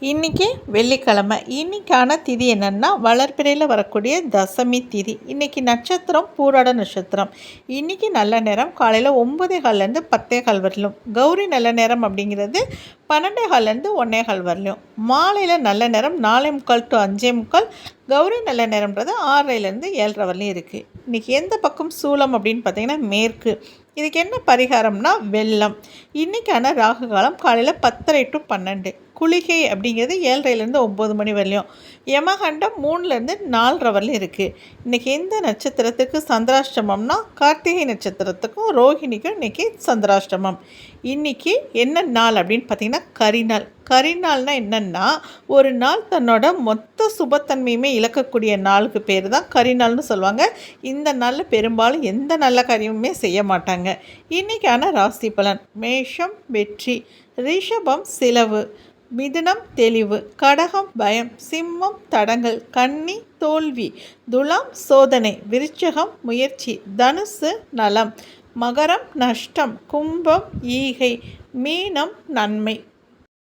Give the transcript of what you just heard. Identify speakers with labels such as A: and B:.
A: இன்றைக்கி வெள்ளிக்கிழமை. இன்றைக்கான திதி என்னென்னா வளர்பிறையில் வரக்கூடிய தசமி திதி. இன்றைக்கி நட்சத்திரம் பூராட நட்சத்திரம். இன்றைக்கி நல்ல நேரம் காலையில் 9:15 10:15 வரலும். கௌரி நல்ல நேரம் அப்படிங்கிறது 12:15 1:15 வரலையும். மாலையில் நல்ல நேரம் 4:45 to 5:45. கௌரி நல்ல நேரம்ன்றது 6:30 7:30 வரலையும் இருக்குது. இன்றைக்கி எந்த பக்கம் சூலம் அப்படின்னு பார்த்திங்கன்னா மேற்கு. இதுக்கு என்ன பரிகாரம்னா வெள்ளம். இன்றைக்கான ராகு காலம் காலையில் 10:30 to 12. குளிகை அப்படிங்கிறது 7:30 9 மணி வரலையும். யமகண்டம் 3 4:30 வரலையும் இருக்குது. இன்றைக்கி எந்த நட்சத்திரத்துக்கு சந்திராஷ்டமம்னா கார்த்திகை நட்சத்திரத்துக்கும் ரோஹிணிக்கும் இன்றைக்கி சந்திராஷ்டமம். இன்றைக்கி என்ன நாள் அப்படின்னு பார்த்திங்கன்னா கரிநாள். கரிநாள்னால் என்னென்னா ஒரு நாள் தன்னோட மொத்த சுபத்தன்மையுமே இழக்கக்கூடிய நாளுக்கு பேர் தான் கரிநாள்னு சொல்லுவாங்க. இந்த நாளில் பெரும்பாலும் எந்த நல்ல காரியமுமே செய்ய மாட்டாங்க. இன்றைக்கான ராசி பலன்: மேஷம் வெற்றி, ரிஷபம் சிலவு, மிதுனம் தெளிவு, கடகம் பயம், சிம்மம் தடங்கல், கன்னி தோல்வி, துலாம் சோதனை, விருச்சிகம் முயற்சி, தனுசு நலம், மகரம் நஷ்டம், கும்பம் ஈகை, மீனம் நன்மை.